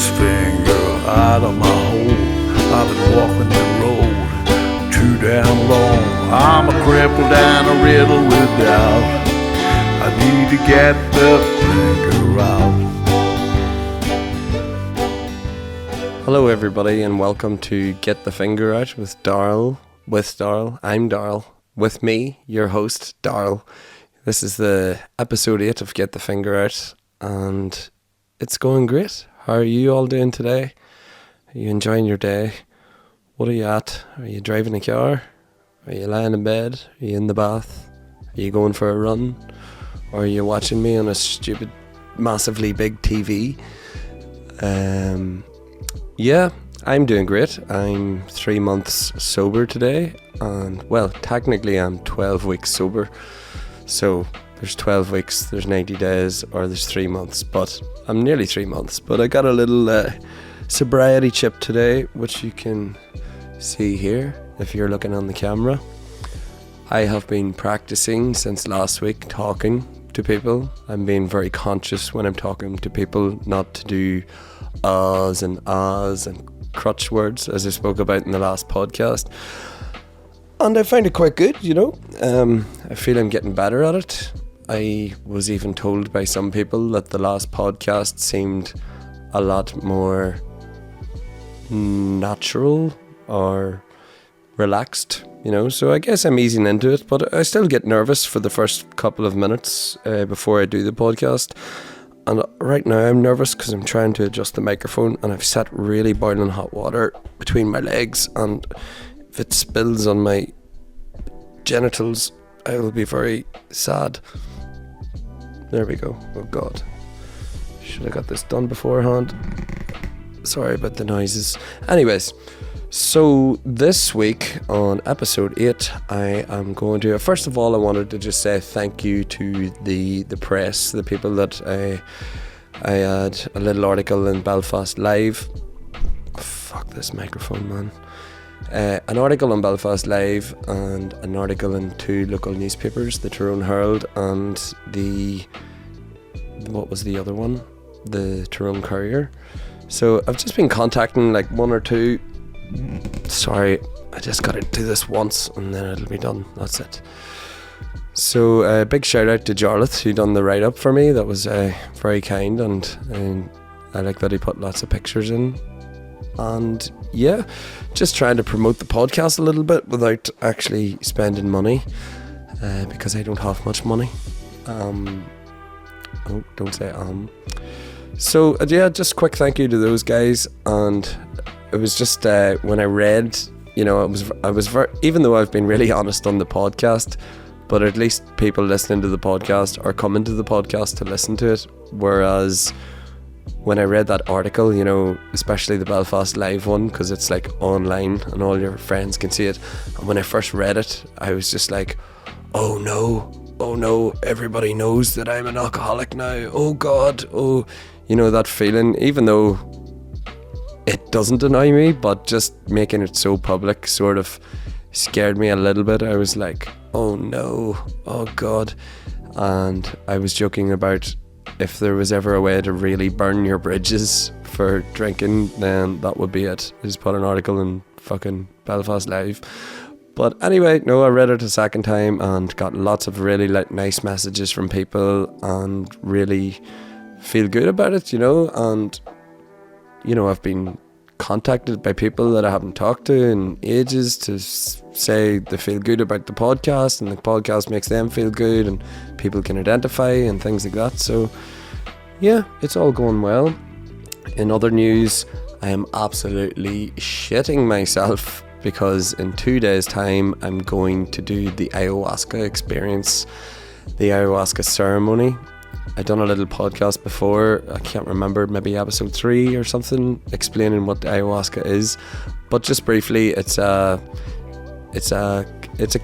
this finger out of my hole. I've been walking the road too damn long. I'm a crippled and a riddle with doubt. I need to get the finger out. Hello everybody and welcome to Get the Finger Out with Darryl. I'm Darryl. With me, your host, Darryl. This is the episode 8 of Get the Finger Out and it's going great. How are you all doing today? Are you enjoying your day? What are you at? Are you driving a car? Are you lying in bed? Are you in the bath? Are you going for a run? Or are you watching me on a stupid, massively big TV? Yeah, I'm doing great. I'm 3 months sober today. And, well, technically I'm 12 weeks sober. So there's 12 weeks, there's 90 days, or there's 3 months. But I'm nearly 3 months. But I got a little sobriety chip today, which you can see here if you're looking on the camera. I have been practicing since last week talking to people. I'm being very conscious when I'm talking to people not to do ahs and crutch words, as I spoke about in the last podcast. And I find it quite good, you know. I feel I'm getting better at it. I was even told by some people that the last podcast seemed a lot more natural or relaxed, you know, so I guess I'm easing into it, but I still get nervous for the first couple of minutes before I do the podcast. And right now I'm nervous because I'm trying to adjust the microphone and I've set really boiling hot water between my legs, and if it spills on my genitals I will be very sad. There we go. Oh god, should have got this done beforehand. Sorry about the noises. Anyways, so this week on episode 8 I am going to, first of all I wanted to just say thank you to the press, the people that I had a little article in Belfast Live. Fuck this microphone, man. An article on Belfast Live and an article in 2 local newspapers, the Tyrone Herald and what was the other one? The Tyrone Courier. So I've just been contacting like 1 or 2. Sorry, I just gotta do this once and then it'll be done. That's it. So a big shout out to Jarlath who done the write up for me. That was very kind, and I like that he put lots of pictures in. And yeah, just trying to promote the podcast a little bit without actually spending money, because I don't have much money. Oh, don't say So yeah, just quick thank you to those guys. And it was just when I read, you know, I was very, even though I've been really honest on the podcast, but at least people listening to the podcast are coming to the podcast to listen to it. Whereas when I read that article, you know, especially the Belfast Live one, because it's like online and all your friends can see it. And when I first read it, I was just like, oh no, everybody knows that I'm an alcoholic now. Oh God, oh, you know, that feeling, even though it doesn't annoy me, but just making it so public sort of scared me a little bit. I was like, oh no, oh God. And I was joking about if there was ever a way to really burn your bridges for drinking, then that would be it. I just put an article in fucking Belfast Live. But anyway, no, I read it a second time and got lots of really nice messages from people and really feel good about it, you know. And you know, I've been contacted by people that I haven't talked to in ages to say they feel good about the podcast and the podcast makes them feel good and people can identify and things like that. So yeah, it's all going well. In other news, I am absolutely shitting myself because in 2 days time I'm going to do the Ayahuasca experience, the Ayahuasca ceremony. I'd done a little podcast before, I can't remember, maybe episode 3 or something, explaining what Ayahuasca is. But just briefly, it's a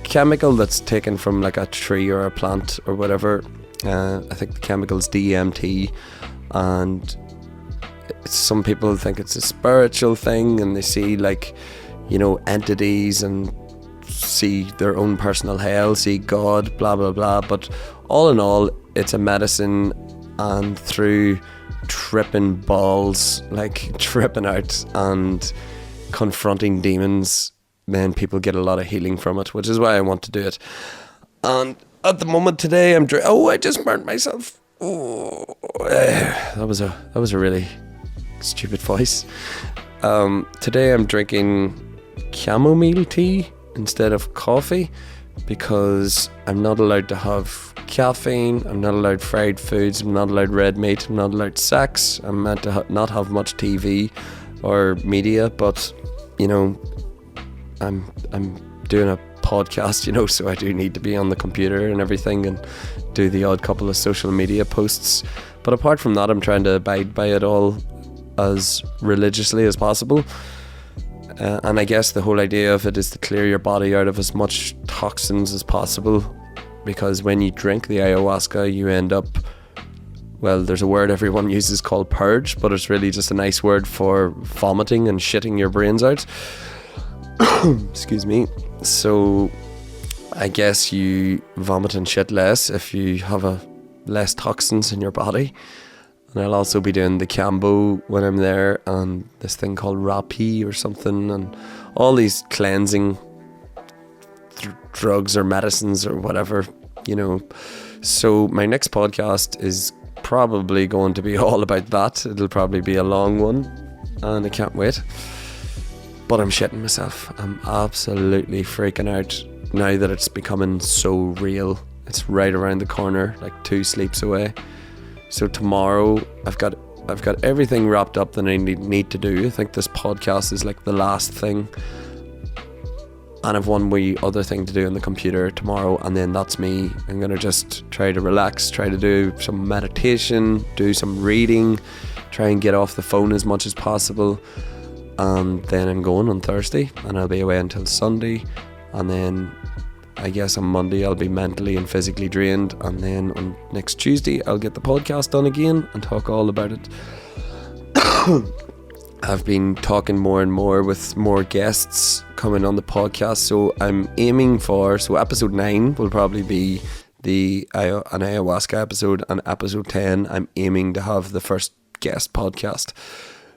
chemical that's taken from like a tree or a plant or whatever. I think the chemical's DMT, and some people think it's a spiritual thing and they see like, you know, entities and see their own personal hell, see God, blah blah blah. But all in all, it's a medicine, and through tripping balls, like tripping out and confronting demons, then people get a lot of healing from it, which is why I want to do it. And at the moment today, I just burnt myself. Oh, that was a really stupid voice. Today I'm drinking chamomile tea instead of coffee because I'm not allowed to have caffeine, I'm not allowed fried foods, I'm not allowed red meat, I'm not allowed sex, I'm meant to not have much TV or media, but I'm doing a podcast, so I do need to be on the computer and everything and do the odd couple of social media posts. But apart from that, I'm trying to abide by it all as religiously as possible. And I guess the whole idea of it is to clear your body out of as much toxins as possible, because when you drink the ayahuasca, you end up, well, there's a word everyone uses called purge, but it's really just a nice word for vomiting and shitting your brains out. Excuse me. So I guess you vomit and shit less if you have less toxins in your body. And I'll also be doing the Cambo when I'm there, and this thing called Rapi or something, and all these cleansing drugs or medicines or whatever, So my next podcast is probably going to be all about that. It'll probably be a long one, and I can't wait. But I'm shitting myself. I'm absolutely freaking out now that it's becoming so real. It's right around the corner, like 2 sleeps away. So tomorrow, I've got everything wrapped up that I need to do. I think this podcast is like the last thing. And I've one wee other thing to do on the computer tomorrow, and then that's me. I'm going to just try to relax, try to do some meditation, do some reading, try and get off the phone as much as possible. And then I'm going on Thursday, and I'll be away until Sunday. And then I guess on Monday I'll be mentally and physically drained, and then on next Tuesday I'll get the podcast done again and talk all about it. I've been talking more and more with more guests coming on the podcast, so I'm aiming for, episode 9 will probably be an ayahuasca episode, and episode 10 I'm aiming to have the first guest podcast.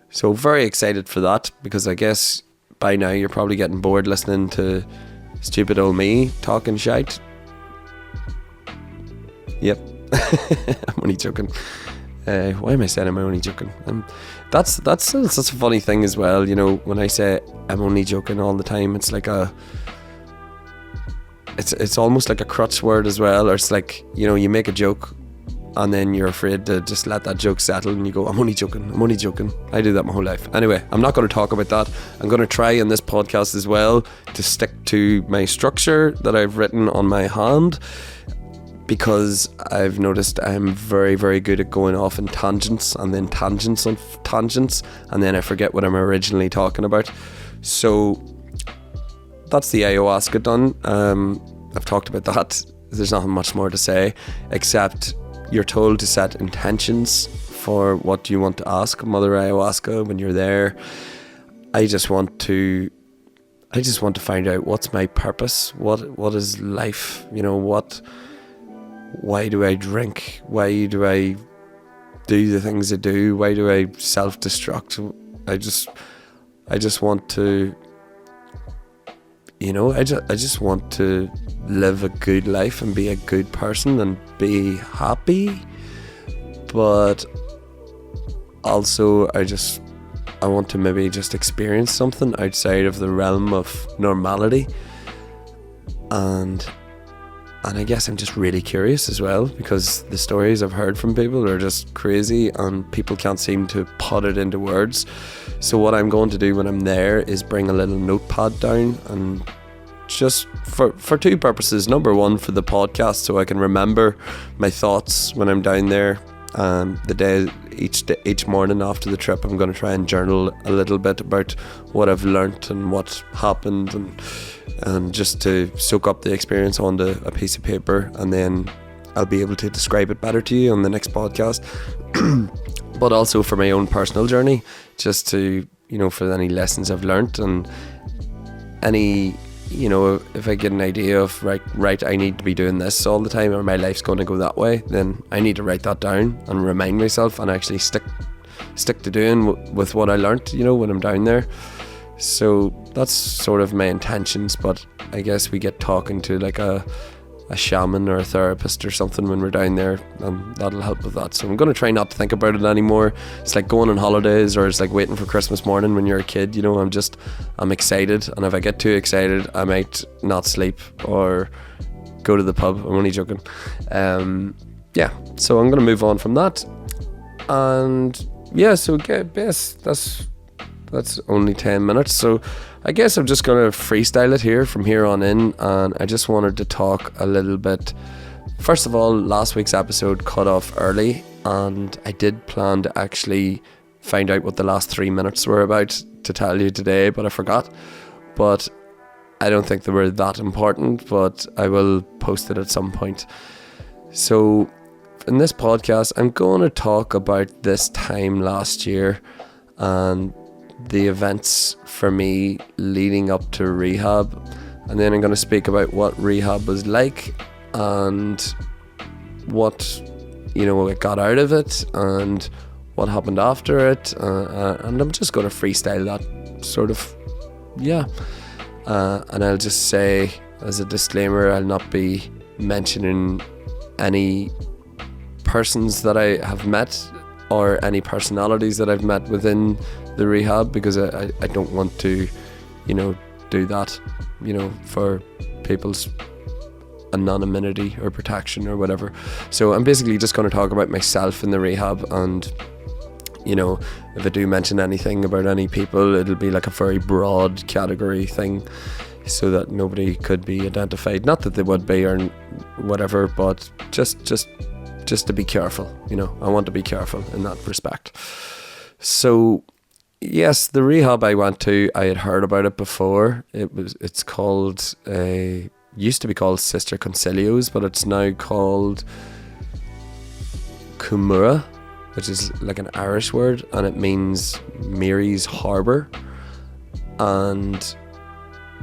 So very excited for that, because I guess by now you're probably getting bored listening to stupid old me talking shite. Yep. I'm only joking. Why am I saying I'm only joking? That's such a funny thing as well, when I say I'm only joking all the time, it's like it's almost like a crutch word as well, or it's like, you make a joke and then you're afraid to just let that joke settle, and you go, I'm only joking. I do that my whole life. Anyway, I'm not going to talk about that. I'm going to try in this podcast as well to stick to my structure that I've written on my hand, because I've noticed I'm very, very good at going off in tangents, and then tangents on tangents, and then I forget what I'm originally talking about. So that's the ayahuasca done. I've talked about that. There's nothing much more to say, except you're told to set intentions for what you want to ask Mother Ayahuasca when you're there. I just want to find out what's my purpose. What is life? Why do I drink? Why do I do the things I do? Why do I self-destruct? I just want to, I just want to live a good life and be a good person and be happy. But also I want to maybe just experience something outside of the realm of normality. And I guess I'm just really curious as well, because the stories I've heard from people are just crazy and people can't seem to put it into words. So what I'm going to do when I'm there is bring a little notepad down, and just for 2 purposes. Number 1, for the podcast, so I can remember my thoughts when I'm down there. Each morning after the trip, I'm going to try and journal a little bit about what I've learnt and what happened, and just to soak up the experience onto a piece of paper, and then I'll be able to describe it better to you on the next podcast. But also for my own personal journey, just to, for any lessons I've learnt, and any you know, if I get an idea of right, I need to be doing this all the time, or my life's going to go that way, then I need to write that down and remind myself and actually stick to doing with what I learnt, you know, when I'm down there. So that's sort of my intentions, but I guess we get talking to like a shaman or a therapist or something when we're down there, and that'll help with that. So I'm going to try not to think about it anymore. It's like going on holidays, or it's like waiting for Christmas morning when you're a kid, you know. I'm excited, and if I get too excited I might not sleep or go to the pub. I'm only joking. Yeah, so I'm going to move on from that. And yeah, so yes, that's only 10 minutes, so I guess I'm just going to freestyle it here from here on in. And I just wanted to talk a little bit. First of all, last week's episode cut off early, and I did plan to actually find out what the last 3 minutes were about to tell you today, but I forgot. But I don't think they were that important, but I will post it at some point. So in this podcast, I'm going to talk about this time last year and the events for me leading up to rehab, and then I'm going to speak about what rehab was like and what, you know, I got out of it and what happened after it, and I'm just going to freestyle that sort of, yeah. And I'll just say as a disclaimer, I'll not be mentioning any persons that I have met or any personalities that I've met within the rehab, because I don't want to, you know, do that, you know, for people's anonymity or protection or whatever. So I'm basically just going to talk about myself in the rehab, and, you know, if I do mention anything about any people, it'll be like a very broad category thing, so that nobody could be identified. Not that they would be or whatever, but just to be careful, you know. I want to be careful in that respect. So yes, the rehab I went to, I had heard about it before. It's called used to be called Sister Concilio's, but it's now called Kumura, which is like an Irish word, and it means Mary's Harbour. And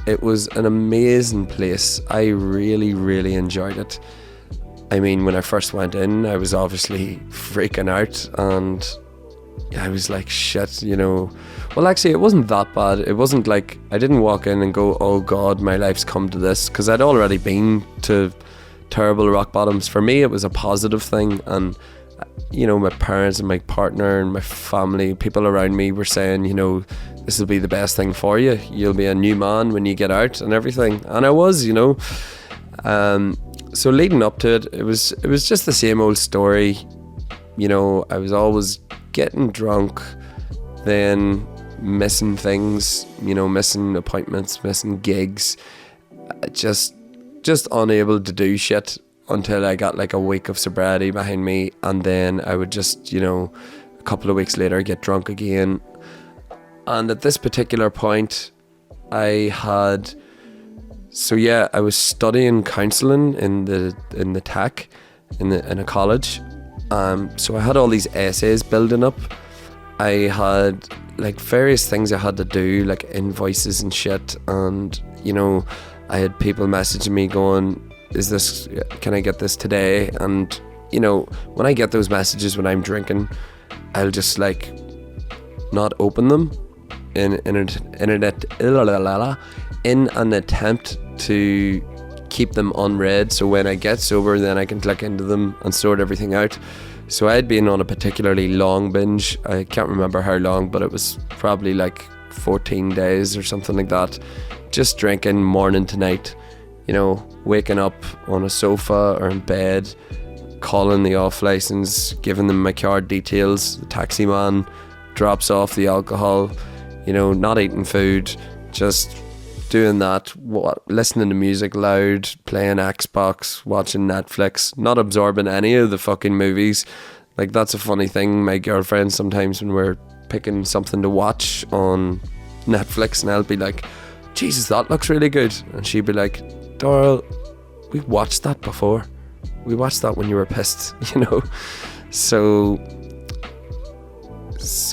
it was an amazing place. I really, really enjoyed it. I mean, when I first went in, I was obviously freaking out, and I was like, shit, you know. Well, actually, it wasn't that bad. It wasn't like, I didn't walk in and go, oh God, my life's come to this, because I'd already been to terrible rock bottoms. For me, it was a positive thing, and, you know, my parents and my partner and my family, people around me were saying, you know, this will be the best thing for you. You'll be a new man when you get out and everything. And I was, you know. So leading up to it, it was just the same old story. You know, I was always getting drunk, then missing things, you know, missing appointments, missing gigs, just unable to do shit until I got like a week of sobriety behind me, and then I would just, you know, a couple of weeks later get drunk again. And at this particular point, I was studying counselling in the tech in a college. So I had all these essays building up. I had like various things I had to do, like invoices and shit, and, you know, I had people messaging me going, can I get this today? And, you know, when I get those messages when I'm drinking, I'll just like not open them in an attempt to keep them unread, so when I get sober then I can click into them and sort everything out. So I had been on a particularly long binge. I can't remember how long, but it was probably like 14 days or something like that, just drinking morning to night, you know, waking up on a sofa or in bed, calling the off license, giving them my card details, the taxi man drops off the alcohol, you know, not eating food, just doing that, listening to music loud, playing Xbox, watching Netflix, not absorbing any of the fucking movies. Like, that's a funny thing. My girlfriend, sometimes when we're picking something to watch on Netflix, and I'll be like, Jesus, that looks really good, and she'd be like, Doral, we watched that before. We watched that when you were pissed, you know. So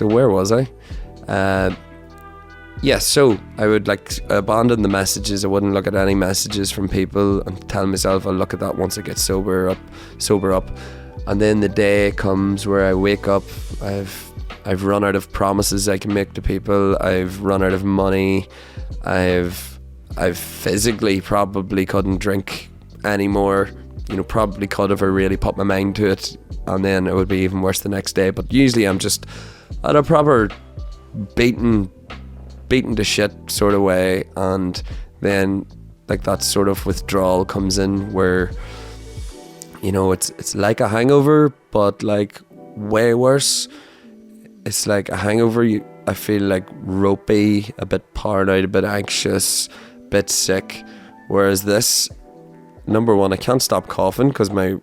where was I? Yeah, so I would like abandon the messages. I wouldn't look at any messages from people and tell myself I'll look at that once I get sober up. And then the day comes where I wake up, I've run out of promises I can make to people, I've run out of money, I've physically probably couldn't drink anymore, probably could if I really put my mind to it, and then it would be even worse the next day. But usually I'm just at a proper beaten to shit sort of way, and then like that sort of withdrawal comes in where it's like a hangover, but like way worse. It's like a hangover. I feel like ropey, a bit paranoid, a bit anxious, a bit sick. Whereas this, number one, I can't stop coughing because my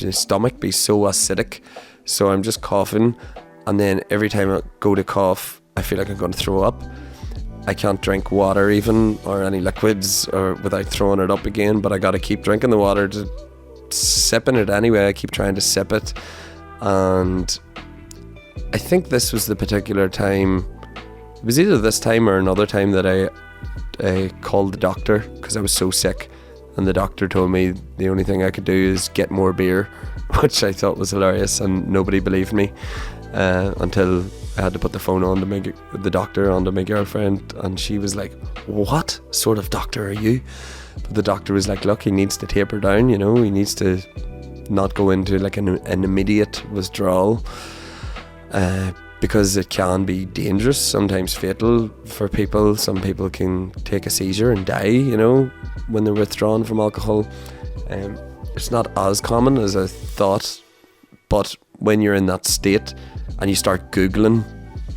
stomach be so acidic, so I'm just coughing, and then every time I go to cough, I feel like I'm going to throw up. I can't drink water even, or any liquids, or without throwing it up again, but I got to keep drinking the water, sipping it anyway. I keep trying to sip it, and I think this was the particular time, it was either this time or another time that I called the doctor because I was so sick, and the doctor told me the only thing I could do is get more beer, which I thought was hilarious, and nobody believed me until I had to put the phone on to the doctor onto my girlfriend, and she was like, "What sort of doctor are you?" But the doctor was like, "Look, he needs to taper down, he needs to not go into like an immediate withdrawal, because it can be dangerous, sometimes fatal for people. Some people can take a seizure and die, when they're withdrawn from alcohol. It's not as common as I thought, but when you're in that state and you start Googling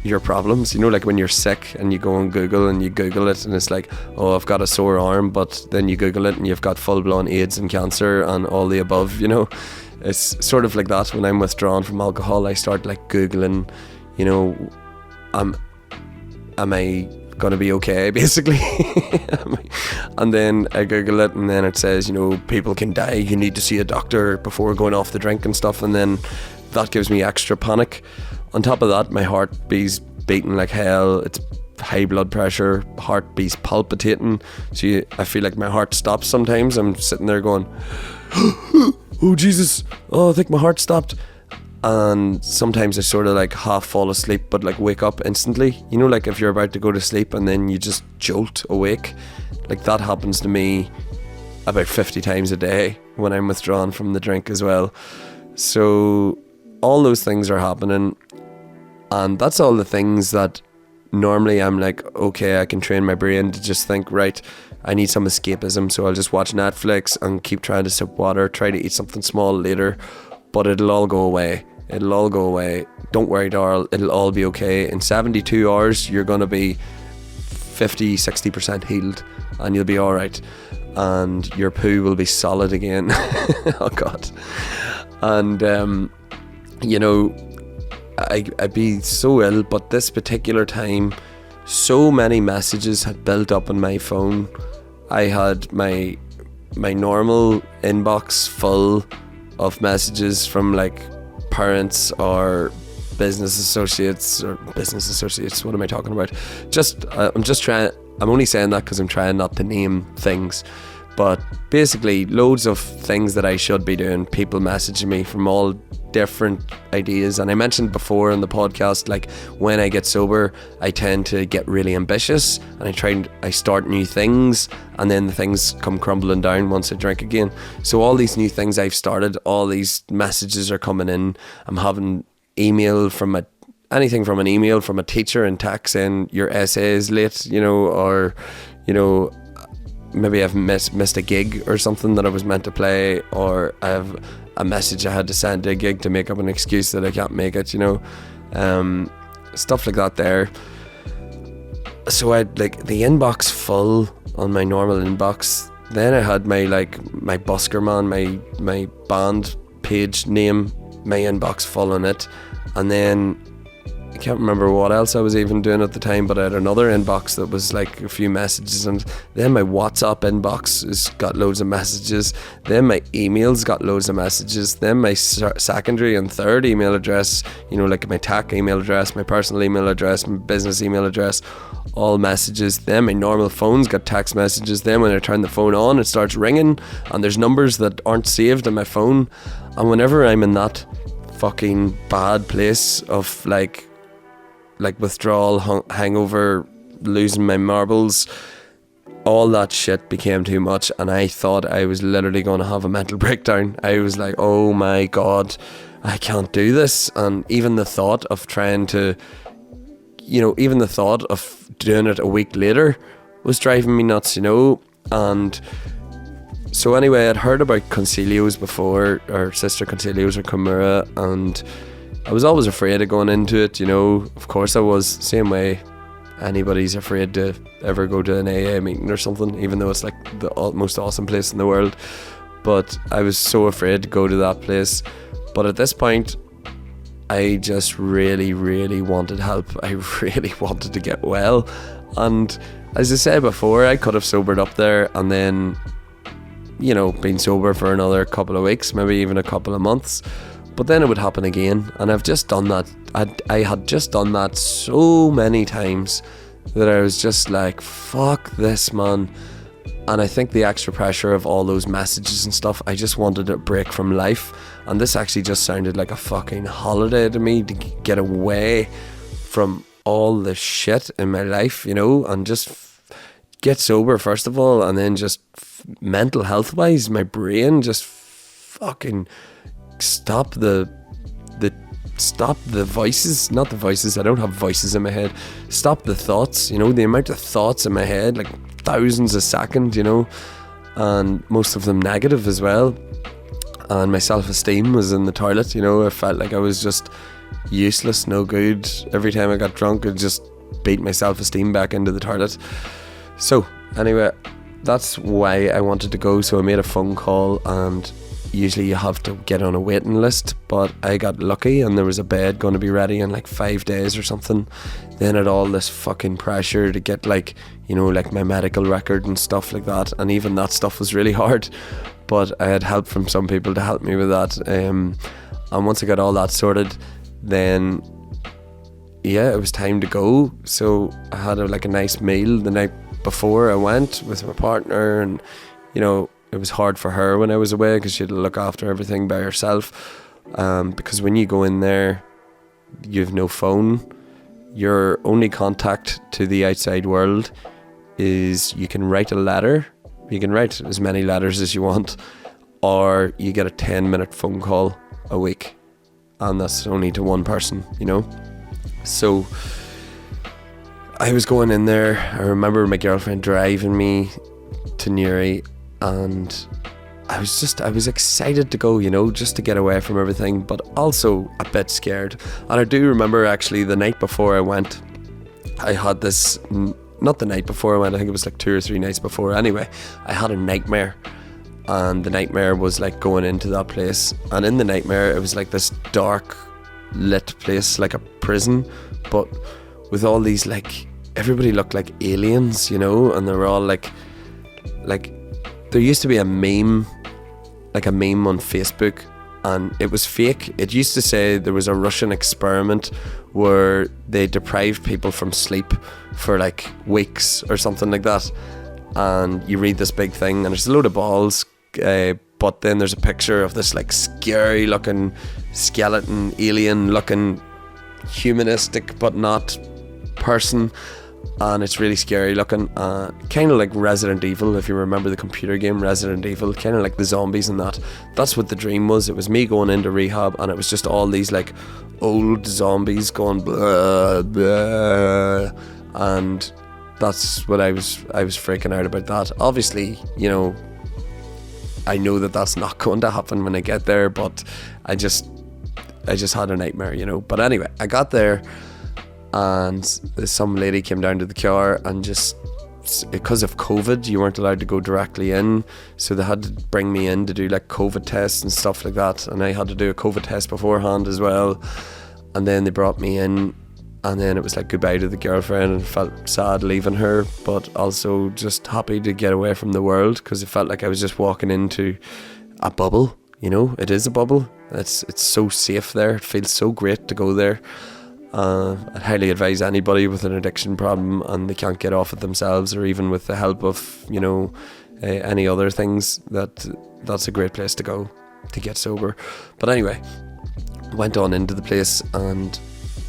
your problems, like when you're sick and you go on Google and you Google it and it's like, oh, I've got a sore arm, but then you Google it and you've got full-blown AIDS and cancer and all the above, It's sort of like that. When I'm withdrawn from alcohol, I start like Googling, am I gonna be okay, basically? And then I Google it, and then it says, people can die, you need to see a doctor before going off the drink and stuff, and then that gives me extra panic. On top of that, my heart beats beating like hell. It's high blood pressure, heart beats palpitating, so I feel like my heart stops sometimes. I'm sitting there going, oh Jesus, oh, I think my heart stopped. And sometimes I sort of like half fall asleep, but like wake up instantly, like if you're about to go to sleep and then you just jolt awake. Like that happens to me about 50 times a day when I'm withdrawn from the drink as well. So all those things are happening, and that's all the things that normally I'm like, okay, I can train my brain to just think, right, I need some escapism, so I'll just watch Netflix and keep trying to sip water, try to eat something small later, but it'll all go away. Don't worry, Darryl, it'll all be okay. In 72 hours, you're going to be 50-60% healed, and you'll be alright, and your poo will be solid again. Oh God. And I'd be so ill, but this particular time, so many messages had built up on my phone. I had my normal inbox full of messages from like parents or business associates. What am I talking about? I'm only saying that because I'm trying not to name things, but basically loads of things that I should be doing. People messaging me from all different ideas, and I mentioned before in the podcast, like when I get sober, I tend to get really ambitious, and I start new things, and then the things come crumbling down once I drink again. So all these new things I've started, all these messages are coming in. I'm having email from anything from an email from a teacher in tech saying your essay is late, or maybe I've missed a gig or something that I was meant to play, or I have a message I had to send to a gig to make up an excuse that I can't make it, stuff like that there. So I had like the inbox full on my normal inbox. Then I had my busker man, my band page name, my inbox full on it, and then I can't remember what else I was even doing at the time, but I had another inbox that was like a few messages, and then my WhatsApp inbox has got loads of messages, then my emails got loads of messages, then my secondary and third email address, you know, like my TAC email address, my personal email address, my business email address, all messages. Then my normal phone's got text messages. Then when I turn the phone on, it starts ringing, and there's numbers that aren't saved in my phone. And whenever I'm in that fucking bad place of like withdrawal, hangover, losing my marbles, all that shit became too much, and I thought I was literally going to have a mental breakdown. I was like, oh my God, I can't do this. And even the thought of trying to, you know, even the thought of doing it a week later was driving me nuts, you know. And so anyway, I'd heard about Concilios before, or Sister Concilios or Kimura, and I was always afraid of going into it, you know. Of course I was, same way anybody's afraid to ever go to an AA meeting or something, even though it's like the most awesome place in the world. But I was so afraid to go to that place. But at this point, I just really, really wanted help. I really wanted to get well. And as I said before, I could have sobered up there and then, you know, been sober for another couple of weeks, maybe even a couple of months. But then it would happen again, and I've just done that. I had just done that so many times that I was just like, fuck this, man. And I think the extra pressure of all those messages and stuff, I just wanted a break from life. And this actually just sounded like a fucking holiday to me, to get away from all the shit in my life, you know, and just get sober first of all, and then just mental health wise, my brain just fucking stop the voices, not the voices, I don't have voices in my head, stop the thoughts, you know, the amount of thoughts in my head, like thousands a second, you know, and most of them negative as well. And my self-esteem was in the toilet, you know. I felt like I was just useless, no good. Every time I got drunk, I'd just beat my self-esteem back into the toilet. So anyway, that's why I wanted to go. So I made a phone call, and usually you have to get on a waiting list, but I got lucky and there was a bed going to be ready in like 5 days or something. Then had all this fucking pressure to get, like, you know, like my medical record and stuff like that, and even that stuff was really hard, but I had help from some people to help me with that. And once I got all that sorted, then yeah, it was time to go. So I had a nice meal the night before I went with my partner, and you know, it was hard for her when I was away because she had to look after everything by herself, because when you go in there, you have no phone. Your only contact to the outside world is you can write a letter. You can write as many letters as you want, or you get a 10-minute phone call a week, and that's only to one person, you know. So I was going in there. I remember my girlfriend driving me to Newry, and I was excited to go, you know, just to get away from everything, but also a bit scared. And I do remember actually the night before I went, I had this, not the night before I went, I think it was like 2 or 3 nights before. Anyway, I had a nightmare, and the nightmare was like going into that place, and in the nightmare it was like this dark lit place, like a prison, but with all these, like, everybody looked like aliens, you know, and they were all like there used to be a meme on Facebook, and it was fake. It used to say there was a Russian experiment where they deprived people from sleep for like weeks or something like that, and you read this big thing and there's a load of balls, but then there's a picture of this like scary looking skeleton, alien looking, humanistic but not person, and it's really scary looking, kind of like Resident Evil, if you remember the computer game Resident Evil, kind of like the zombies and that. That's what the dream was. It was me going into rehab, and it was just all these like old zombies going blah blah, and that's what I was freaking out about that. Obviously, you know, I know that that's not going to happen when I get there, but I just had a nightmare, you know. But anyway, I got there, and some lady came down to the car, and just because of COVID, you weren't allowed to go directly in, so they had to bring me in to do like COVID tests and stuff like that, and I had to do a COVID test beforehand as well. And then they brought me in And then it was like goodbye to the girlfriend, and felt sad leaving her, but also just happy to get away from the world, because it felt like I was just walking into a bubble. You know, it is a bubble. It's so safe there. It feels so great to go there. I'd highly advise anybody with an addiction problem and they can't get off it themselves, or even with the help of, you know, any other things, that's a great place to go to get sober. But anyway, went on into the place, and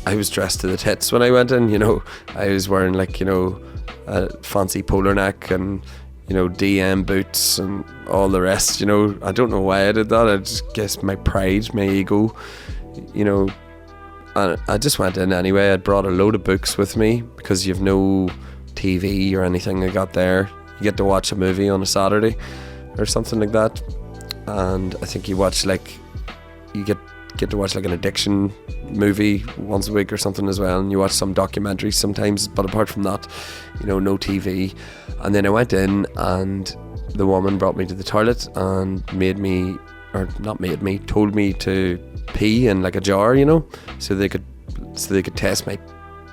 I was dressed to the tits when I went in. You know, I was wearing like, you know, a fancy polar neck and, you know, DM boots and all the rest. You know, I don't know why I did that. I just guess my pride, my ego, you know. And I just went in anyway. I'd brought a load of books with me because you've no TV or anything I got there. You get to watch a movie on a Saturday or something like that. And I think you get to watch like an addiction movie once a week or something as well. And you watch some documentaries sometimes. But apart from that, you know, no TV. And then I went in, and the woman brought me to the toilet and told me to pee in like a jar, you know, so they could test my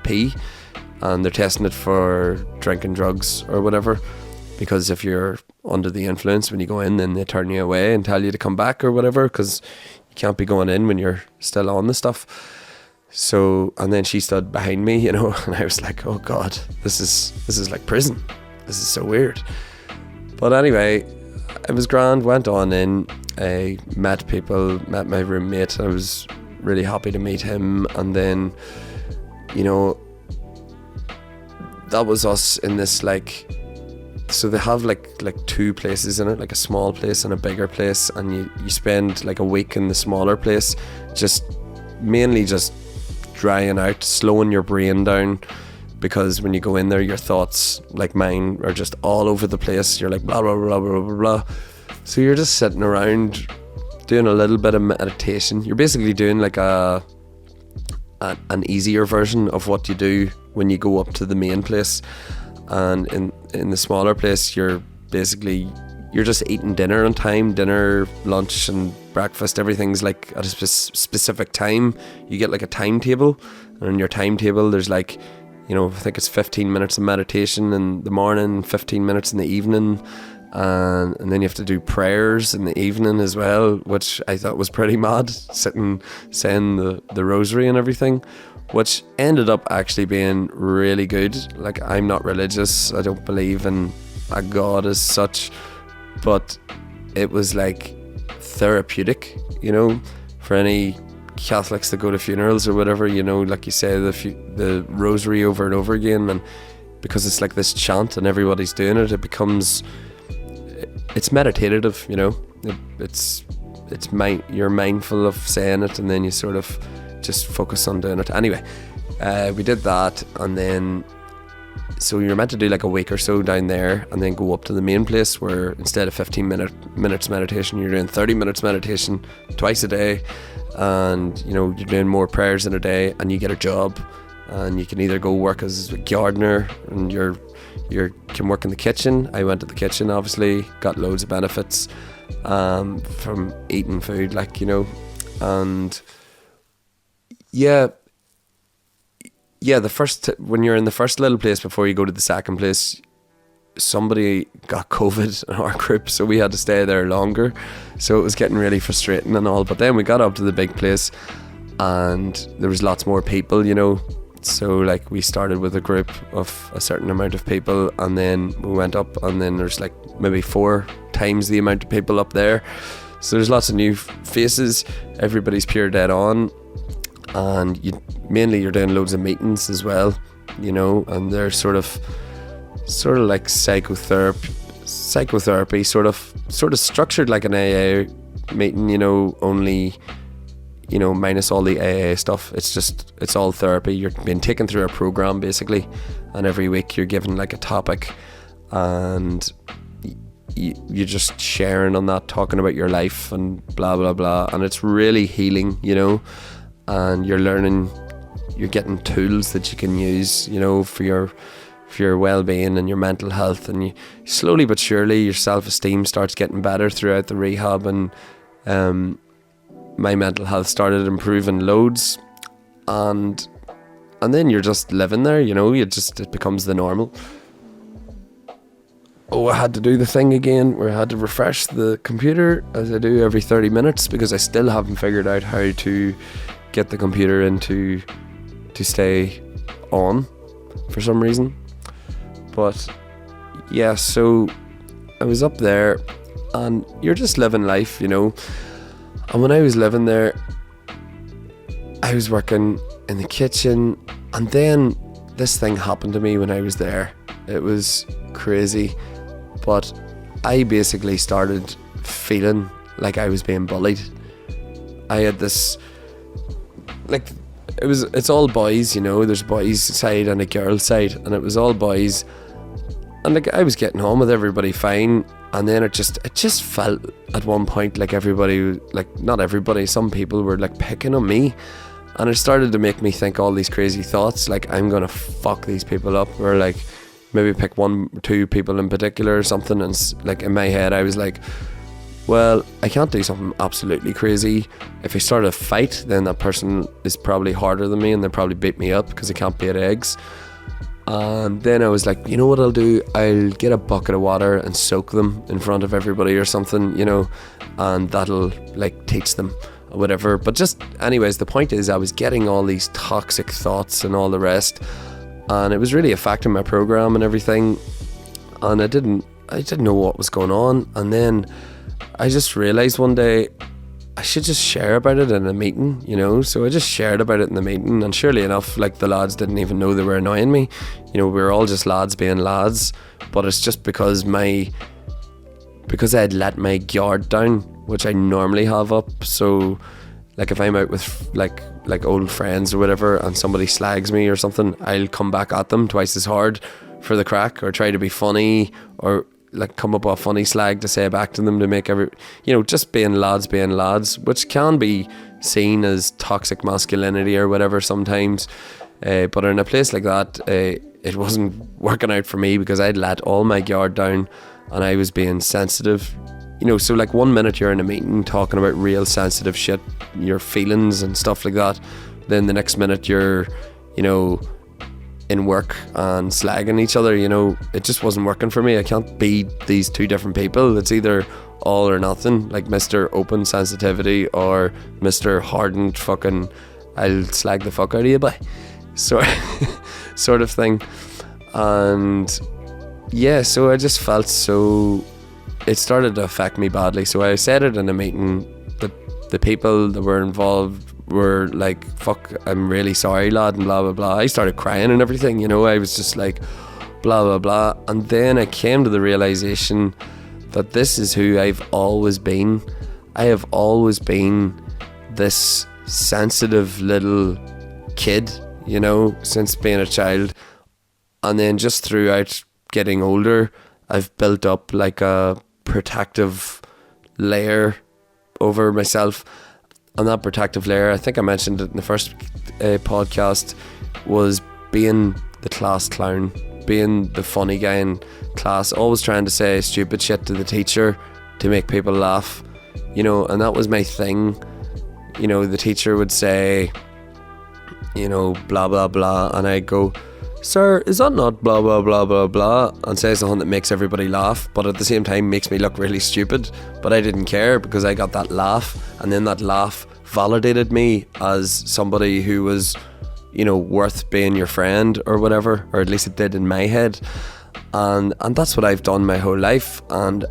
pee. And they're testing it for drinking drugs or whatever, because if you're under the influence when you go in, then they turn you away and tell you to come back or whatever, because you can't be going in when you're still on the stuff. So, and then she stood behind me, you know, and I was like, oh God, this is like prison. This is so weird. But anyway, it was grand. Went on in. I met my roommate. I was really happy to meet him. And then, you know, that was us in this, like, so they have like two places in it, like a small place and a bigger place, and you spend like a week in the smaller place, just mainly just drying out, slowing your brain down, because when you go in there, your thoughts, like mine, are just all over the place. You're like blah blah blah blah blah blah. So you're just sitting around doing a little bit of meditation. You're basically doing like an easier version of what you do when you go up to the main place. And in the smaller place, you're just eating dinner on time, dinner, lunch and breakfast, everything's like at a specific time. You get like a timetable, and in your timetable there's like, you know, I think it's 15 minutes of meditation in the morning, 15 minutes in the evening, and then you have to do prayers in the evening as well, which I thought was pretty mad, sitting saying the rosary and everything, which ended up actually being really good. Like, I'm not religious, I don't believe in a God as such, but it was like therapeutic, you know, for any Catholics that go to funerals or whatever, you know, like you say the rosary over and over again, and because it's like this chant and everybody's doing it, it's meditative, you know. You're mindful of saying it, and then you sort of just focus on doing it. Anyway, we did that, and then so you're meant to do like a week or so down there, and then go up to the main place where instead of 15 minutes meditation, you're doing 30 minutes meditation twice a day, and you know, you're doing more prayers in a day, and you get a job, and you can either go work as a gardener, and you can work in the kitchen. I went to the kitchen, obviously, got loads of benefits from eating food, like, you know. And yeah, when you're in the first little place before you go to the second place, somebody got COVID in our group, so we had to stay there longer, so it was getting really frustrating and all. But then we got up to the big place, and there was lots more people, you know. So like, we started with a group of a certain amount of people, and then we went up, and then there's like maybe 4 times the amount of people up there. So there's lots of new faces, everybody's pure dead on, and you're doing loads of meetings as well, you know, and they're sort of like psychotherapy, sort of structured like an AA meeting, you know, only, you know, minus all the AA stuff. It's all therapy. You're being taken through a program basically, and every week you're given like a topic, and you're just sharing on that, talking about your life and blah blah blah, and it's really healing, you know. And you're getting tools that you can use, you know, for your well-being and your mental health, and you slowly but surely your self-esteem starts getting better throughout the rehab, and my mental health started improving loads. And And then you're just living there, you know, it becomes the normal. Oh, I had to do the thing again where I had to refresh the computer as I do every 30 minutes because I still haven't figured out how to get the computer to stay on for some reason. But yeah, so I was up there and you're just living life, you know. And when I was living there, I was working in the kitchen, and then this thing happened to me when I was there. It was crazy, but I basically started feeling like I was being bullied. I had this, like, it's all boys, you know, there's a boys side and a girl side, and it was all boys, and like I was getting on with everybody fine, and then it just felt at one point like everybody, like not everybody, some people were like picking on me. And it started to make me think all these crazy thoughts, like I'm gonna fuck these people up, or like maybe pick 1 or 2 people in particular or something. And like in my head I was like, well, I can't do something absolutely crazy. If I start a fight, then that person is probably harder than me and they'll probably beat me up because I can't beat eggs. And then I was like, you know what I'll do? I'll get a bucket of water and soak them in front of everybody or something, you know, and that'll like teach them or whatever. But just anyways, the point is I was getting all these toxic thoughts and all the rest, and it was really affecting my program and everything, and I didn't know what was going on. And then I just realized one day I should just share about it in a meeting, you know. So I just shared about it in the meeting, and surely enough, like the lads didn't even know they were annoying me, you know. We were all just lads being lads, but it's just because I had let my guard down, which I normally have up. So like if I'm out with like old friends or whatever and somebody slags me or something, I'll come back at them twice as hard for the crack, or try to be funny, or like come up with a funny slag to say back to them to make you know, just being lads, which can be seen as toxic masculinity or whatever sometimes, but in a place like that, it wasn't working out for me because I'd let all my guard down and I was being sensitive, you know. So like 1 minute you're in a meeting talking about real sensitive shit, your feelings and stuff like that, then the next minute you're, you know, in work and slagging each other, you know. It just wasn't working for me. I can't be these 2 different people. It's either all or nothing, like Mr. Open Sensitivity or Mr. Hardened fucking I'll slag the fuck out of you by sort of thing. And yeah, so I just felt so, it started to affect me badly. So I said it in a meeting. The people that were involved were like, fuck, I'm really sorry lad, and blah blah blah. I started crying and everything, you know. I was just like blah blah blah. And then I came to the realization that this is who I've always been. I have always been this sensitive little kid, you know, since being a child. And then just throughout getting older, I've built up like a protective layer over myself. And that protective layer, I think I mentioned it in the first podcast, was being the class clown, being the funny guy in class, always trying to say stupid shit to the teacher to make people laugh, you know. And that was my thing, you know. The teacher would say, you know, blah blah blah, and I'd go, sir, is that not blah blah blah blah blah, and say something that makes everybody laugh, but at the same time makes me look really stupid. But I didn't care because I got that laugh, and then that laugh validated me as somebody who was, you know, worth being your friend or whatever, or at least it did in my head. And that's what I've done my whole life. And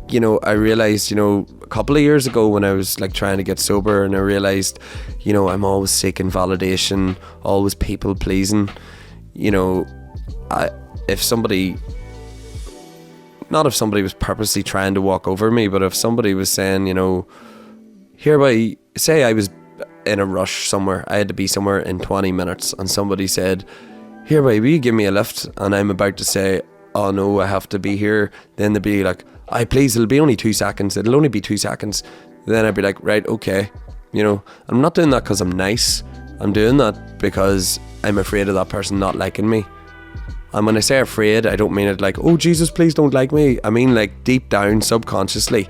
you know, I realized, you know, a couple of years ago when I was like trying to get sober, and I realized, you know, I'm always seeking validation, always people pleasing. You know, if somebody was purposely trying to walk over me, but if somebody was saying, you know, hereby, say I was in a rush somewhere, I had to be somewhere in 20 minutes, and somebody said, hereby, will you give me a lift? And I'm about to say, oh no, I have to be here. Then they'd be like, aye, please, it'll be only 2 seconds. It'll only be 2 seconds. Then I'd be like, right, okay. You know, I'm not doing that because I'm nice. I'm doing that because I'm afraid of that person not liking me. And when I say afraid, I don't mean it like, oh Jesus, please don't like me. I mean like deep down, subconsciously,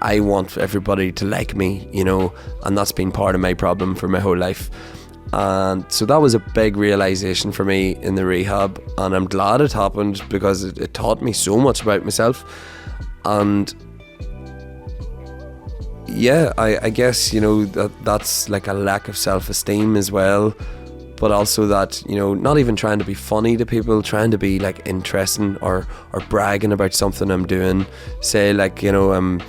I want everybody to like me, you know. And that's been part of my problem for my whole life. And so that was a big realization for me in the rehab, and I'm glad it happened because it taught me so much about myself. And yeah, I guess, you know, that's like a lack of self-esteem as well, but also that, you know, not even trying to be funny to people, trying to be like interesting or bragging about something I'm doing. Say like, you know,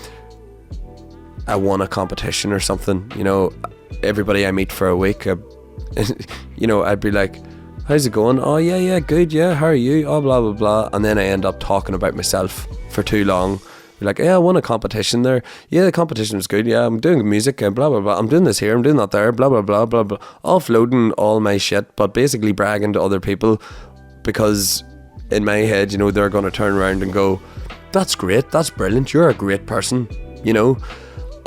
I won a competition or something, you know, everybody I meet for a week, you know, I'd be like, how's it going? Oh yeah, good, yeah, how are you? Oh, blah blah blah. And then I end up talking about myself for too long. Be like, yeah, I won a competition there. Yeah, the competition was good. Yeah, I'm doing music and blah blah blah. I'm doing this here, I'm doing that there, blah blah blah blah blah. Offloading all my shit, but basically bragging to other people, because in my head, you know, they're going to turn around and go, that's great, that's brilliant, you're a great person, you know.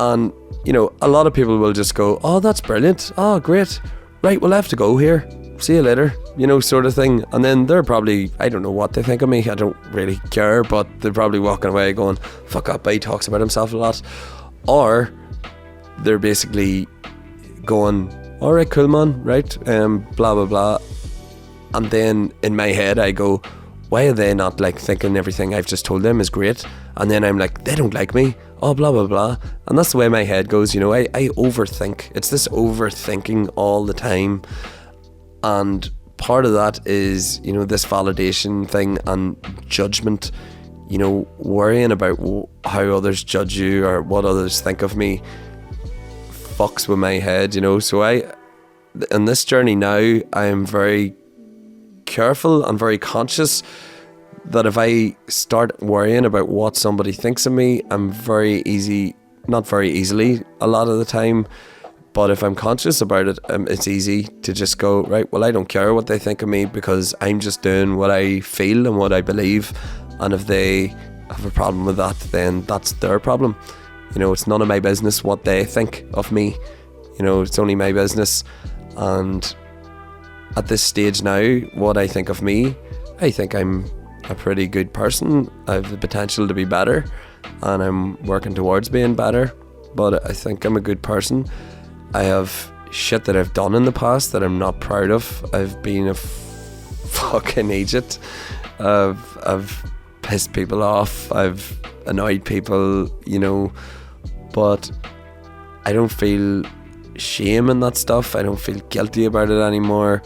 And, you know, a lot of people will just go, oh, that's brilliant, oh, great, right, well, I have to go here, see you later, you know, sort of thing. And then they're probably, I don't know what they think of me, I don't really care, but they're probably walking away going, fuck up, he talks about himself a lot. Or they're basically going, alright, cool man, right, blah blah blah. And then in my head I go, why are they not like thinking everything I've just told them is great? And then I'm like, they don't like me, oh blah blah blah. And that's the way my head goes, you know. I overthink. It's this overthinking all the time. And part of that is, you know, this validation thing and judgment, you know, worrying about how others judge you or what others think of me fucks with my head, you know. So in this journey now, I am very careful and very conscious that if I start worrying about what somebody thinks of me, I'm not very easily a lot of the time, but if I'm conscious about it, it's easy to just go, right, well, I don't care what they think of me because I'm just doing what I feel and what I believe. And if they have a problem with that, then that's their problem. You know, it's none of my business what they think of me. You know, it's only my business. And at this stage now, what I think of me, I think I'm a pretty good person. I have the potential to be better, and I'm working towards being better, but I think I'm a good person. I have shit that I've done in the past that I'm not proud of. I've been a fucking idiot. I've pissed people off. I've annoyed people, you know, but I don't feel shame in that stuff. I don't feel guilty about it anymore.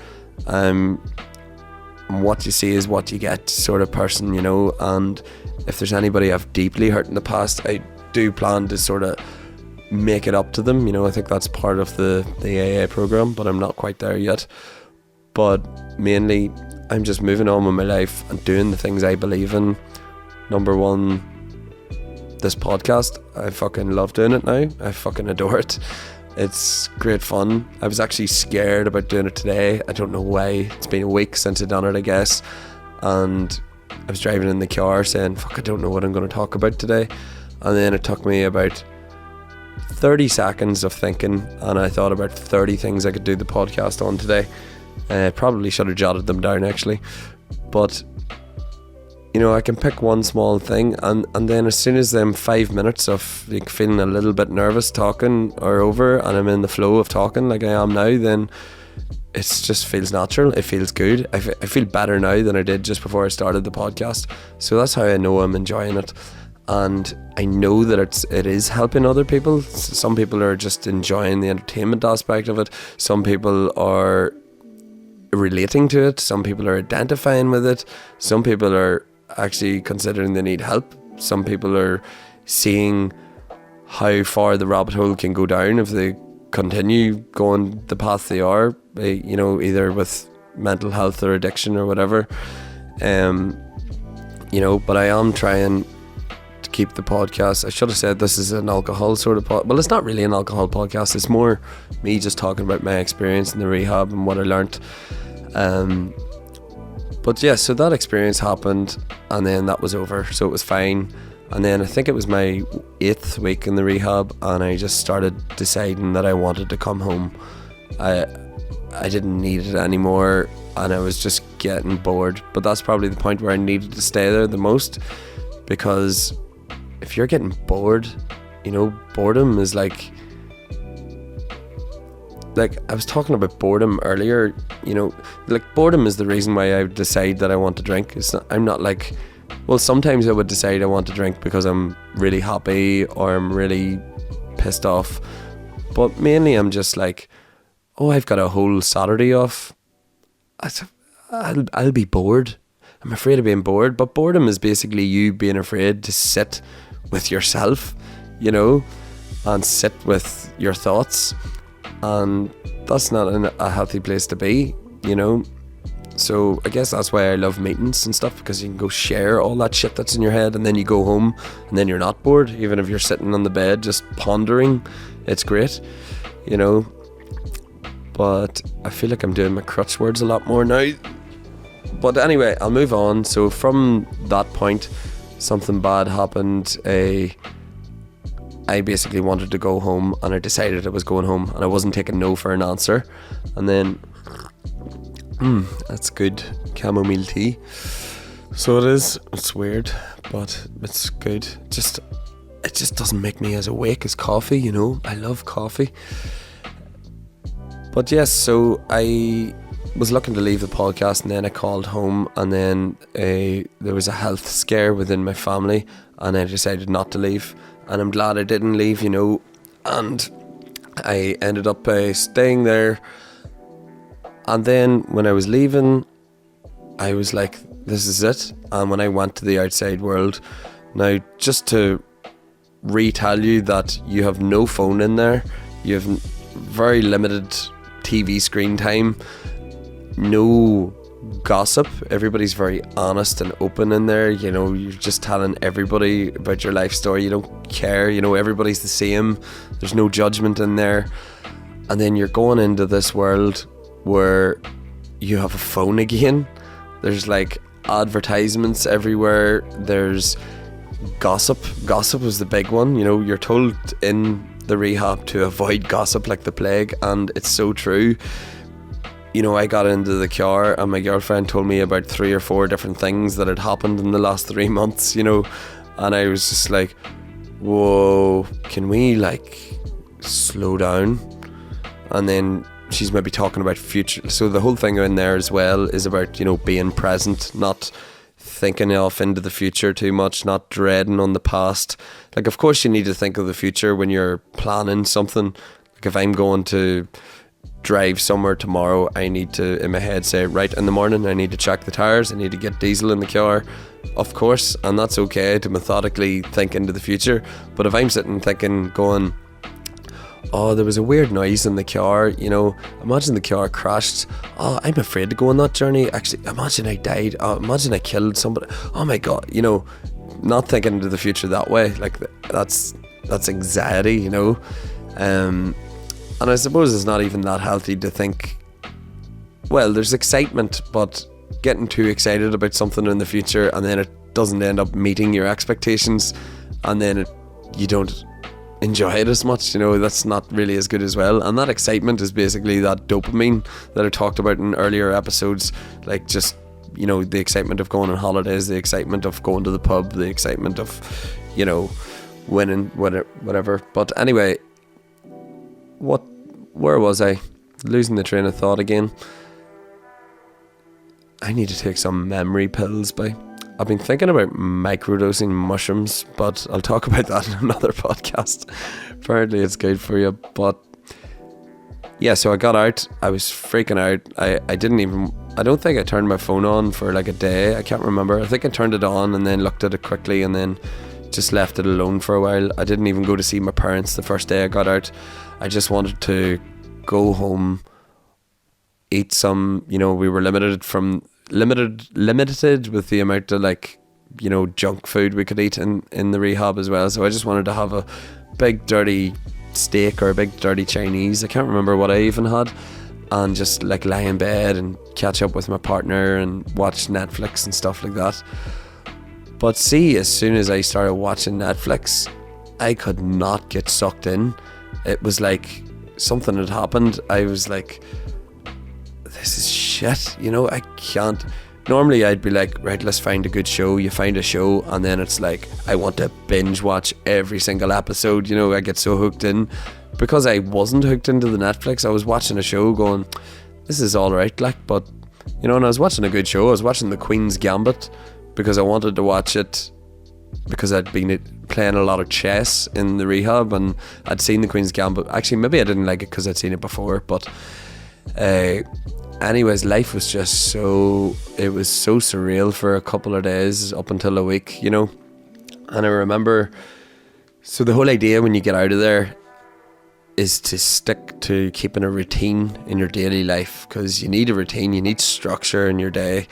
What you see is what you get sort of person, you know. And if there's anybody I've deeply hurt in the past, I do plan to sort of make it up to them, you know. I think that's part of the AA program, but I'm not quite there yet. But mainly I'm just moving on with my life and doing the things I believe in. Number one, this podcast, I fucking love doing it now. I fucking adore it. It's great fun. I was actually scared about doing it today. I don't know why. It's been a week since I've done it, I guess. And I was driving in the car saying, fuck, I don't know what I'm going to talk about today. And then it took me about 30 seconds of thinking, and I thought about 30 things I could do the podcast on today. Probably should have jotted them down actually. But, you know, I can pick one small thing, and then as soon as them 5 minutes of like feeling a little bit nervous talking are over, and I'm in the flow of talking like I am now, then it just feels natural. It feels good. I feel better now than I did just before I started the podcast. So that's how I know I'm enjoying it. And I know that it is helping other people. Some people are just enjoying the entertainment aspect of it. Some people are relating to it. Some people are identifying with it. Some people are actually considering they need help. Some people are seeing how far the rabbit hole can go down if they continue going the path they are, you know, either with mental health or addiction or whatever. You know, but I am trying to keep the podcast. I should have said this is an alcohol sort of well, it's not really an alcohol podcast. It's more me just talking about my experience in the rehab and what I learnt. But yeah, so that experience happened, and then that was over, so it was fine. And then I think it was my 8th week in the rehab, and I just started deciding that I wanted to come home. I didn't need it anymore, and I was just getting bored. But that's probably the point where I needed to stay there the most, because if you're getting bored, you know, boredom is like, like I was talking about boredom earlier, you know, like boredom is the reason why I decide that I want to drink. I'm not like, well, sometimes I would decide I want to drink because I'm really happy or I'm really pissed off, but mainly I'm just like, oh, I've got a whole Saturday off. I'll be bored. I'm afraid of being bored, but boredom is basically you being afraid to sit with yourself, you know, and sit with your thoughts, and that's not a healthy place to be, you know. So I guess that's why I love meetings and stuff, because you can go share all that shit that's in your head, and then you go home and then you're not bored, even if you're sitting on the bed just pondering. It's great, you know. But I feel like I'm doing my crutch words a lot more now. But anyway, I'll move on. So from that point, something bad happened. I basically wanted to go home, and I decided I was going home, and I wasn't taking no for an answer. And then, that's good chamomile tea. So it is. It's weird, but it's good. It just doesn't make me as awake as coffee, you know. I love coffee. But yes, so I was looking to leave the podcast, and then I called home, and then there was a health scare within my family, and I decided not to leave. And I'm glad I didn't leave, you know. And I ended up staying there. And then when I was leaving, I was like, this is it. And when I went to the outside world, now just to retell you that you have no phone in there, you have very limited TV screen time, no gossip, everybody's very honest and open in there, you know, you're just telling everybody about your life story, you don't care, you know, everybody's the same, there's no judgment in there. And then you're going into this world where you have a phone again, there's like advertisements everywhere, there's gossip was the big one, you know, you're told in the rehab to avoid gossip like the plague, and it's so true. You know, I got into the car and my girlfriend told me about 3 or 4 different things that had happened in the last 3 months, you know, and I was just like, whoa, can we like slow down? And then she's maybe talking about future, so the whole thing in there as well is about, you know, being present, not thinking off into the future too much, not dreading on the past. Like, of course you need to think of the future when you're planning something. Like if I'm going to drive somewhere tomorrow, I need to in my head say, right, in the morning I need to check the tires, I need to get diesel in the car, of course, and that's okay to methodically think into the future. But if I'm sitting thinking, going, oh, there was a weird noise in the car, you know, imagine the car crashed, oh, I'm afraid to go on that journey, actually, imagine I died, oh, imagine I killed somebody, oh my god, you know, not thinking into the future that way, like that's anxiety, you know. And I suppose it's not even that healthy to think, well, there's excitement, but getting too excited about something in the future and then it doesn't end up meeting your expectations, and then you don't enjoy it as much, you know, that's not really as good as well. And that excitement is basically that dopamine that I talked about in earlier episodes, like just, you know, the excitement of going on holidays, the excitement of going to the pub, the excitement of, you know, winning, whatever. But anyway, where was I? Losing the train of thought again. I need to take some memory pills, I've been thinking about microdosing mushrooms, but I'll talk about that in another podcast. Apparently it's good for you, but yeah, so I got out, I was freaking out, I don't think I turned my phone on for like a day, I can't remember, I think I turned it on and then looked at it quickly and then just left it alone for a while. I didn't even go to see my parents the first day I got out. I just wanted to go home, eat some, you know, we were limited with the amount of, like, you know, junk food we could eat in the rehab as well. So I just wanted to have a big dirty steak or a big dirty Chinese, I can't remember what I even had, and just like lie in bed and catch up with my partner and watch Netflix and stuff like that. But see, as soon as I started watching Netflix, I could not get sucked in. It was like something had happened. I was like, this is shit, you know, I can't. Normally I'd be like, right, let's find a good show. You find a show and then it's like, I want to binge watch every single episode, you know, I get so hooked in. because I wasn't hooked into the Netflix, I was watching a show going, this is alright, like, but, you know, and I was watching a good show. I was watching The Queen's Gambit because I wanted to watch it because I'd been playing a lot of chess in the rehab, and I'd seen The Queen's Gambit. Actually, maybe I didn't like it because I'd seen it before, but anyways, life was just it was so surreal for a couple of days up until a week, you know. And I remember, so the whole idea when you get out of there is to stick to keeping a routine in your daily life, because you need a routine, you need structure in your day.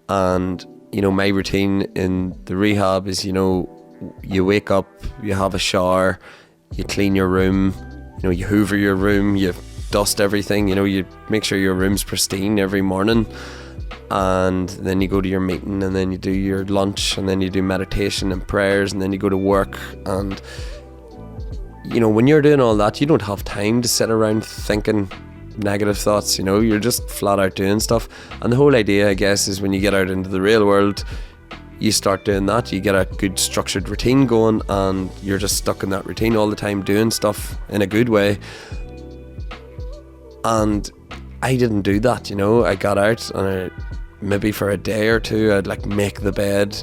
And, you know, my routine in the rehab is, you know, you wake up, you have a shower, you clean your room, you know, you hoover your room, you dust everything, you know, you make sure your room's pristine every morning, and then you go to your meeting, and then you do your lunch, and then you do meditation and prayers, and then you go to work. And, you know, when you're doing all that, you don't have time to sit around thinking negative thoughts, you know, you're just flat out doing stuff. And the whole idea, I guess, is when you get out into the real world, you start doing that, you get a good structured routine going, and you're just stuck in that routine all the time doing stuff in a good way. And I didn't do that, you know. I got out, and maybe for a day or two I'd like make the bed,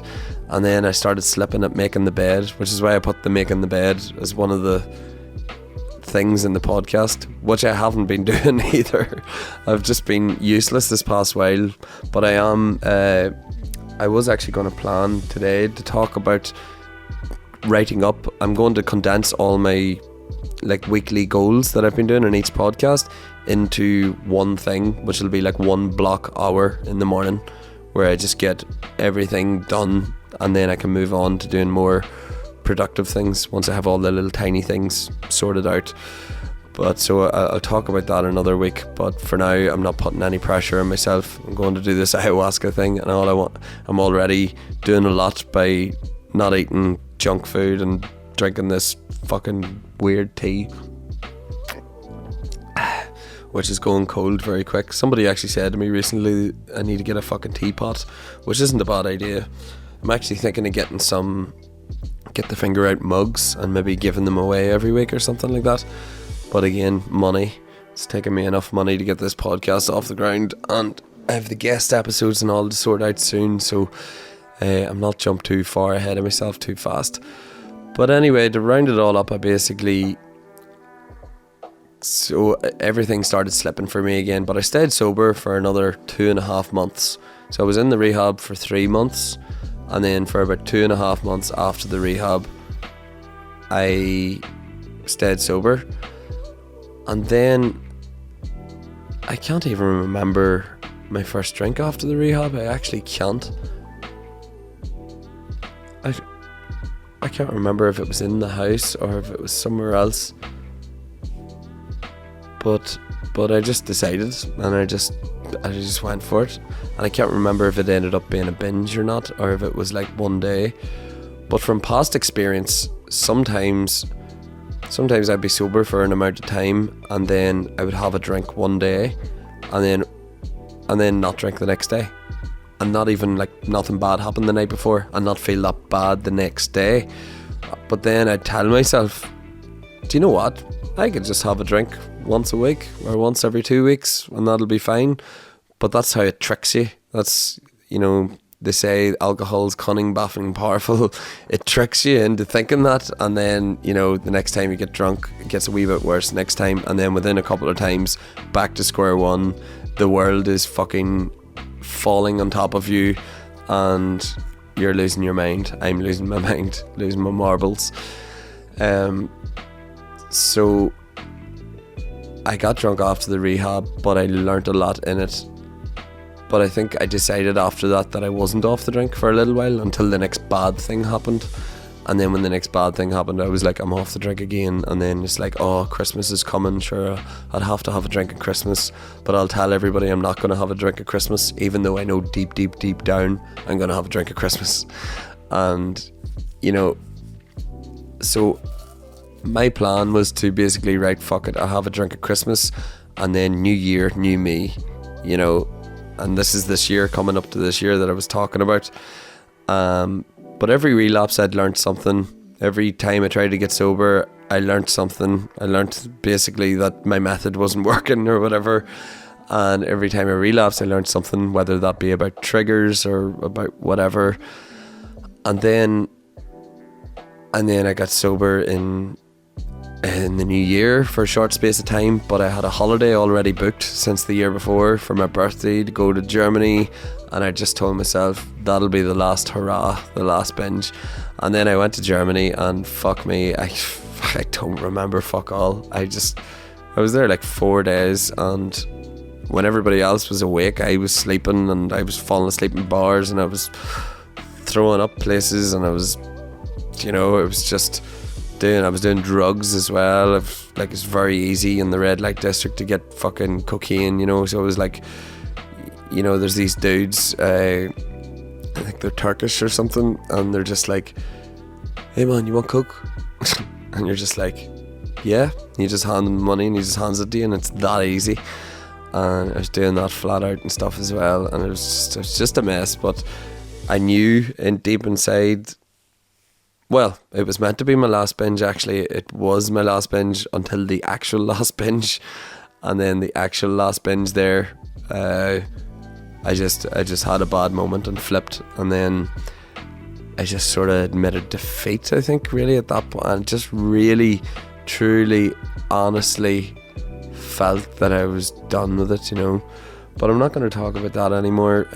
and then I started slipping at making the bed, which is why I put the making the bed as one of the things in the podcast, which I haven't been doing either. I've just been useless this past while, but I was actually going to plan today to talk about writing up. I'm going to condense all my like weekly goals that I've been doing in each podcast into one thing, which will be like one block hour in the morning where I just get everything done, and then I can move on to doing more productive things once I have all the little tiny things sorted out. But so I'll talk about that another week, but for now I'm not putting any pressure on myself. I'm going to do this ayahuasca thing, and I'm already doing a lot by not eating junk food and drinking this fucking weird tea, which is going cold very quick. Somebody actually said to me recently I need to get a fucking teapot, which isn't a bad idea. I'm actually thinking of getting some get the finger out mugs and maybe giving them away every week or something like that. But again, money. It's taken me enough money to get this podcast off the ground, and I have the guest episodes and all to sort out soon, so I'm not jump too far ahead of myself too fast. But anyway, to round it all up, so everything started slipping for me again, but I stayed sober for another 2.5 months. So I was in the rehab for 3 months, and then for about 2.5 months after the rehab I stayed sober. And then I can't even remember my first drink after the rehab. I actually can't. I can't remember if it was in the house or if it was somewhere else. But I just decided, and I just went for it. And I can't remember if it ended up being a binge or not, or if it was like one day. But from past experience, sometimes I'd be sober for an amount of time, and then I would have a drink one day, and then not drink the next day, and not even like nothing bad happened the night before, and not feel that bad the next day. But then I'd tell myself, do you know what? I could just have a drink once a week or once every 2 weeks, and that'll be fine. But that's how it tricks you. That's, you know, they say alcohol's cunning, baffling, powerful. It tricks you into thinking that, and then, you know, the next time you get drunk, it gets a wee bit worse next time, and then within a couple of times, back to square one. The world is fucking falling on top of you, and you're losing your mind. I'm losing my mind, losing my marbles. So I got drunk after the rehab, but I learnt a lot in it. But I think I decided after that I wasn't off the drink for a little while until the next bad thing happened. And then when the next bad thing happened, I was like, I'm off the drink again. And then it's like, oh, Christmas is coming, sure, I'd have to have a drink at Christmas, but I'll tell everybody I'm not going to have a drink at Christmas, even though I know deep down I'm going to have a drink at Christmas. And, you know, so my plan was to basically, right, fuck it, I'll have a drink at Christmas, and then New Year, new me, you know. And this year, coming up to this year that I was talking about. But every relapse I'd learned something. Every time I tried to get sober, I learned something. I learned basically that my method wasn't working or whatever. And every time I relapsed, I learned something, whether that be about triggers or about whatever. And then I got sober in the new year for a short space of time, but I had a holiday already booked since the year before for my birthday to go to Germany, and I just told myself that'll be the last hurrah, the last binge. And then I went to Germany, and fuck me, I don't remember fuck all. I was there like 4 days, and when everybody else was awake, I was sleeping, and I was falling asleep in bars, and I was throwing up places, and I was, it was just I was doing drugs as well. It's very easy in the red light district to get fucking cocaine, so it was like, there's these dudes, I think they're Turkish or something, and they're just like, hey man, you want coke? And you're just like, yeah. You just hand them money and he just hands it to you, and it's that easy. And I was doing that flat out and stuff as well, and it was just a mess. But I knew deep inside, well, it was meant to be my last binge. Actually, it was my last binge until the actual last binge, and then the actual last binge there, I just had a bad moment and flipped, and then I just sort of admitted defeat, I think, really at that point, and just really, truly, honestly felt that I was done with it, But I'm not going to talk about that anymore.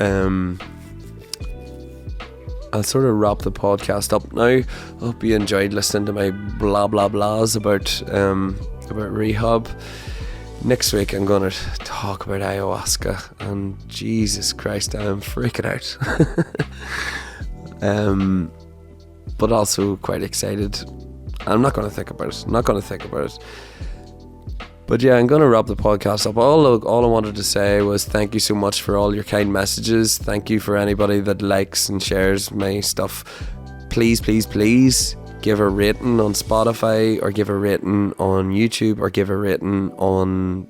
I'll sort of wrap the podcast up now. I hope you enjoyed listening to my blah blah blahs about rehab. Next week I'm going to talk about ayahuasca, and Jesus Christ, I'm freaking out. But also quite excited. I'm not going to think about it. But yeah, I'm going to wrap the podcast up. All I wanted to say was thank you so much for all your kind messages. Thank you for anybody that likes and shares my stuff. Please, please, please give a rating on Spotify, or give a rating on YouTube, or give a rating on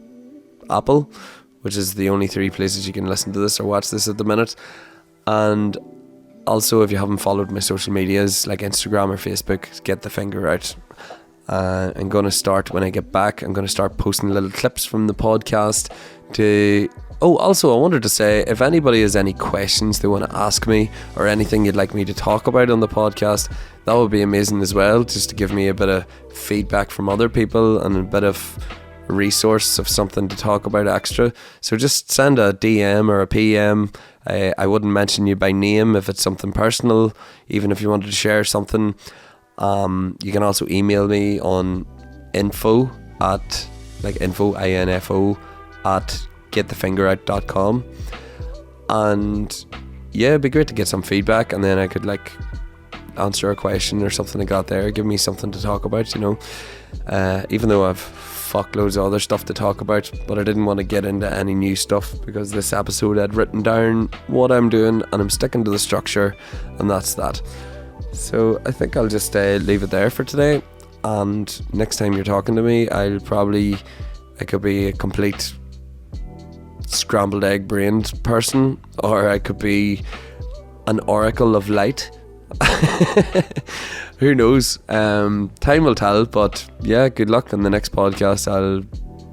Apple, which is the only 3 places you can listen to this or watch this at the minute. And also, if you haven't followed my social medias like Instagram or Facebook, get the finger out. I'm going to start, when I get back, I'm going to start posting little clips from the podcast also I wanted to say, if anybody has any questions they want to ask me, or anything you'd like me to talk about on the podcast, that would be amazing as well, just to give me a bit of feedback from other people and a bit of resource of something to talk about extra. So just send a DM or a PM. I wouldn't mention you by name if it's something personal, even if you wanted to share something. You can also email me on info at getthefingerout.com, and yeah, it'd be great to get some feedback, and then I could answer a question or something like that there. Give me something to talk about, even though I've fuckloads of other stuff to talk about, but I didn't want to get into any new stuff, because this episode I'd written down what I'm doing and I'm sticking to the structure, and that's that. So I think I'll just leave it there for today, and next time you're talking to me, I could be a complete scrambled egg brained person, or I could be an oracle of light. Who knows? Time will tell, but yeah, good luck on the next podcast. I'll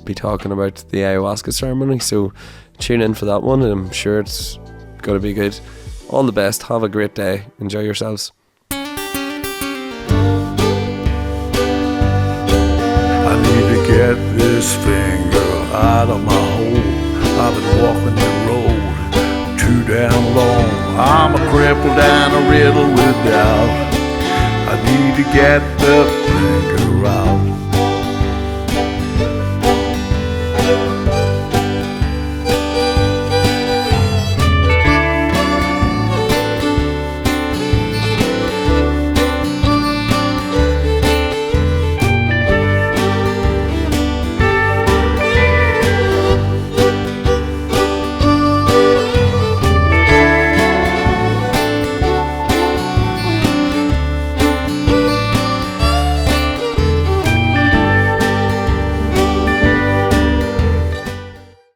be talking about the ayahuasca ceremony, so tune in for that one, and I'm sure it's going to be good. All the best, have a great day, enjoy yourselves. I need to get this finger out of my hole. I've been walking the road too damn long. I'm a cripple and a riddle with doubt. I need to get the